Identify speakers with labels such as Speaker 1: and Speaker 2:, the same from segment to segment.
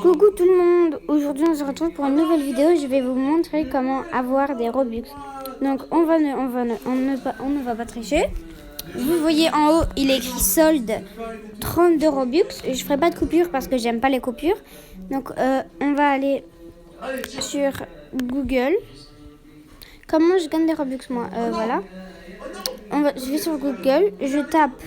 Speaker 1: Coucou tout le monde, aujourd'hui on se retrouve pour une nouvelle vidéo. Je vais vous montrer comment avoir des Robux. Donc on ne va pas tricher. Vous voyez en haut il est écrit solde 32 Robux. Je ferai pas de coupure parce que j'aime pas les coupures. Donc on va aller sur Google. Comment je gagne des Robux moi voilà. Je vais sur Google, je tape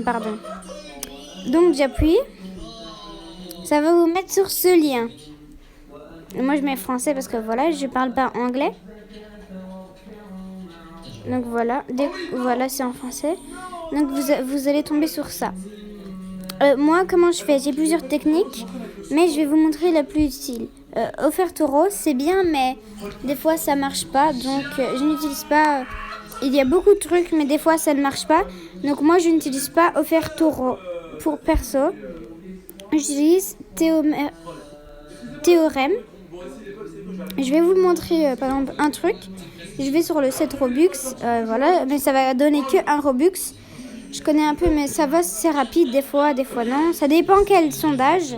Speaker 1: pardon. Donc j'appuie, ça va vous mettre sur ce lien. Et moi je mets français parce que voilà, je parle pas anglais. Donc voilà, voilà c'est en français. Donc vous allez tomber sur ça. Moi comment je fais? J'ai plusieurs techniques, mais je vais vous montrer la plus utile. Offert Toro c'est bien, mais des fois ça marche pas, donc je n'utilise pas. Il y a beaucoup de trucs, mais des fois ça ne marche pas. Donc moi je n'utilise pas Offert Toro pour perso. J'utilise Théorème. Je vais vous montrer par exemple un truc. Je vais sur le 7 Robux, voilà, mais ça va donner que un Robux. Je connais un peu, mais ça va, c'est rapide, des fois non. Ça dépend quel sondage.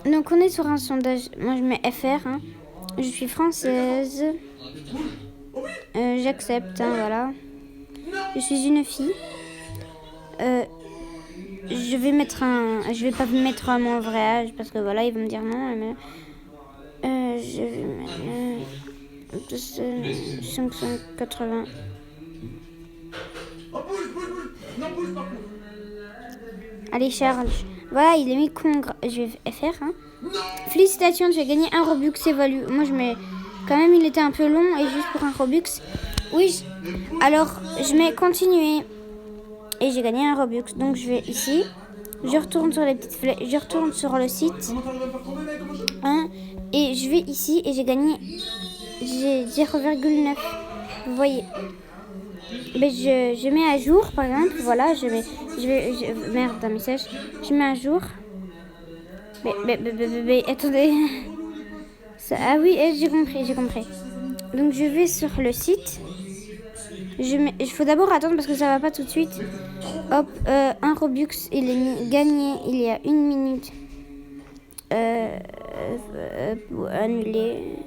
Speaker 1: Donc on est sur un sondage, moi je mets FR, hein. Je suis française. J'accepte, hein, voilà. Je suis une fille. Je vais pas mettre mon vrai âge parce que voilà, ils vont me dire non. Mais, je vais mettre 580. Allez Charles, voilà, il est mis je vais faire. Hein. Félicitations, tu as gagné un Robux évalue. Moi je mets, quand même il était un peu long et juste pour un Robux. Oui, alors je mets continuer. Et j'ai gagné un Robux. Donc je vais ici. Je retourne sur les petites flèches. Je retourne sur le site. Hein, et je vais ici et j'ai gagné. J'ai 0,9. Vous voyez. Mais je mets à jour par exemple. Voilà, merde, un message. Je mets à jour. Mais attendez. Ah oui, j'ai compris. Donc je vais sur le site. Il faut d'abord attendre parce que ça va pas tout de suite. Hop, un Robux, il est gagné il y a 1 minute. Pour annuler.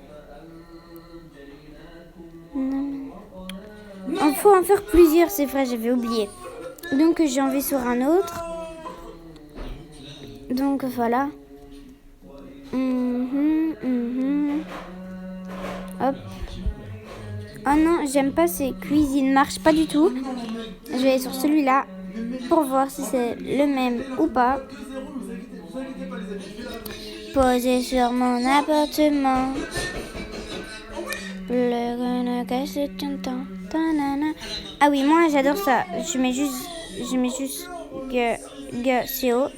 Speaker 1: Il faut en faire plusieurs, c'est vrai, j'avais oublié. Donc j'en vais sur un autre. Donc voilà. Hop. Oh non, j'aime pas ces cuisines, marche pas du tout. Je vais aller sur celui-là pour voir si c'est le même ou pas. Posé sur mon appartement. Ah oui, moi j'adore ça. Je mets juste CO.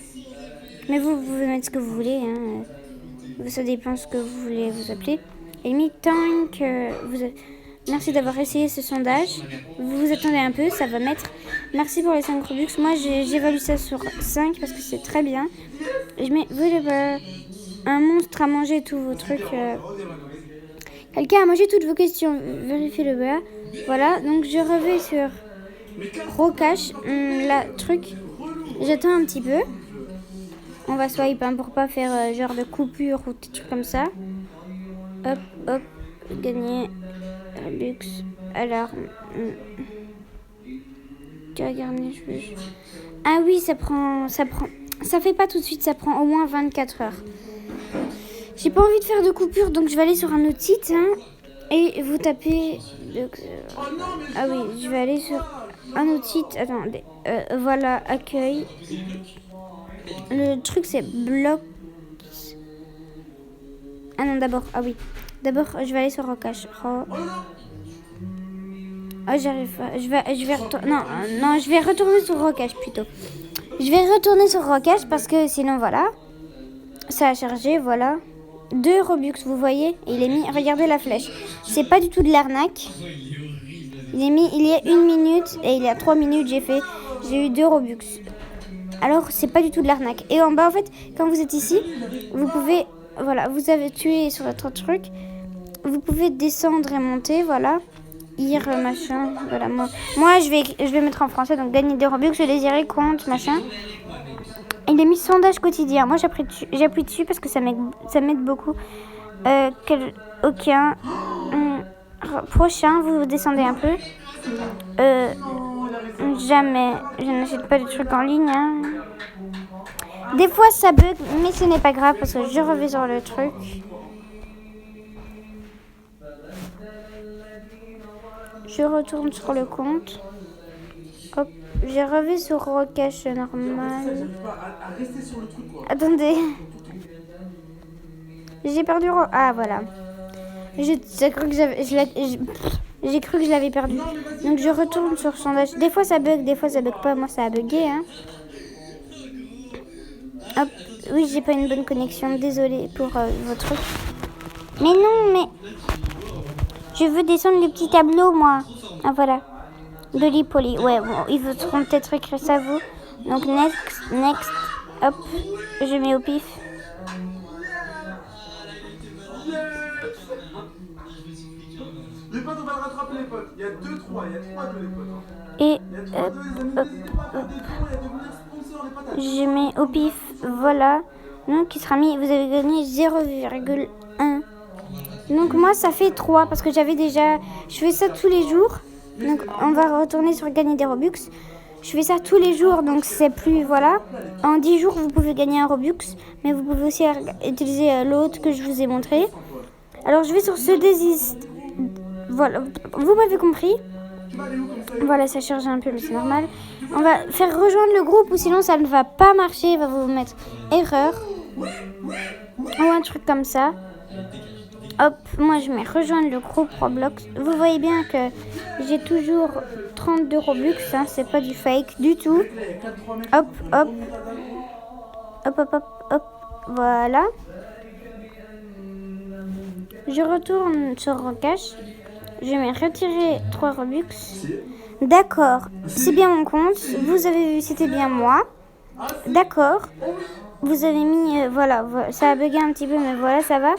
Speaker 1: Mais vous pouvez mettre ce que vous voulez. Hein. Ça dépend ce que vous voulez vous appeler. Et Tank, merci d'avoir essayé ce sondage. Vous vous attendez un peu, ça va mettre. Merci pour les 5 Robux. Moi, j'évalue ça sur 5 parce que c'est très bien. Je mets un monstre à manger tous vos trucs. Quelqu'un a mangé toutes vos questions. Vérifiez le bas. Voilà, donc je reviens sur Rocache. La truc. J'attends un petit peu. On va swipe hein, pour pas faire genre de coupure ou des trucs comme ça. Hop, gagner. Luxe. Alors. Ah oui, ça fait pas tout de suite, ça prend au moins 24 heures. J'ai pas envie de faire de coupure, donc je vais aller sur un autre site. Hein, et vous tapez. Ah oui, je vais aller sur un autre site. Attendez. Voilà, accueil. Le truc c'est bloc. Ah non, d'abord. Ah oui. D'abord, je vais aller sur Rocache. Oh, j'arrive pas. Je vais retourner. Non, je vais retourner sur Rocache plutôt. Je vais retourner sur Rocache parce que sinon, voilà. Ça a chargé, voilà. 2 Robux, vous voyez. Il est mis. Regardez la flèche. C'est pas du tout de l'arnaque. Il y a 1 minute et il y a 3 minutes, j'ai eu 2 Robux. Alors, c'est pas du tout de l'arnaque. Et en bas, en fait, quand vous êtes ici, vous pouvez. Voilà, vous avez tué sur votre truc. vous pouvez descendre et monter, voilà. Machin, voilà. Moi je vais mettre en français, donc gagner des Robux, je désirais compte, machin. Il a mis sondage quotidien. Moi j'appuie dessus parce que ça m'aide beaucoup. Aucun. Prochain, vous descendez un peu. Jamais. Je n'achète pas de trucs en ligne. Hein. Des fois ça bug, mais ce n'est pas grave parce que je reviens sur le truc. Je retourne sur le compte. Hop, j'ai revu sur Rocache normal. Attendez. J'ai perdu. Ah voilà. J'ai cru que je l'avais perdu. Donc je retourne sur sondage. Des fois ça bug pas. Moi ça a bugué. Hein. Hop. Oui, j'ai pas une bonne connexion. Désolée pour votre truc. Mais non, mais je veux descendre le petit tableau, moi. Ah voilà. De l'Ipoli. Ouais, bon, ils voudront peut-être écrire ça vous. Donc next. Hop. Je mets au pif.
Speaker 2: Les potes, on va le rattraper, les potes. Il y a 2-3 de les potes.
Speaker 1: Et je mets au pif, voilà. Donc il sera mis, vous avez gagné 0,1. Donc moi ça fait 3 parce que je fais ça tous les jours. Donc on va retourner sur gagner des Robux. Je fais ça tous les jours, donc c'est plus, voilà. En 10 jours vous pouvez gagner un Robux, mais vous pouvez aussi utiliser l'autre que je vous ai montré. Alors je vais sur ce désiste. Voilà, vous m'avez compris. Voilà, ça charge un peu, mais c'est normal. On va faire rejoindre le groupe ou sinon ça ne va pas marcher. Il va vous mettre erreur ou un truc comme ça. Hop, moi je mets rejoindre le groupe Roblox. Vous voyez bien que j'ai toujours 32 Robux. Hein, c'est pas du fake du tout. Hop. Voilà. Je retourne sur Rocache. Je vais retirer 3 Robux. D'accord, c'est bien mon compte. Vous avez vu, c'était bien moi. D'accord. Vous avez mis, voilà, ça a bugué un petit peu, mais voilà, ça va.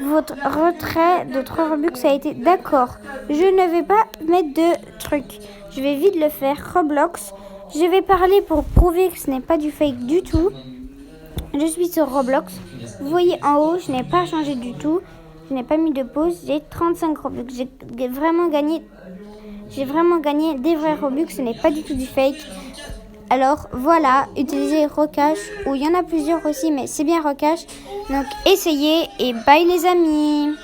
Speaker 1: Votre retrait de 3 Robux a été d'accord. Je ne vais pas mettre de trucs. Je vais vite le faire. Roblox. Je vais parler pour prouver que ce n'est pas du fake du tout. Je suis sur Roblox. Vous voyez en haut, je n'ai pas changé du tout. Je n'ai pas mis de pause. J'ai 35 Robux. J'ai vraiment gagné des vrais Robux. Ce n'est pas du tout du fake. Alors voilà, utilisez Rocache. Ou il y en a plusieurs aussi, mais c'est bien Rocache. Donc essayez et bye les amis.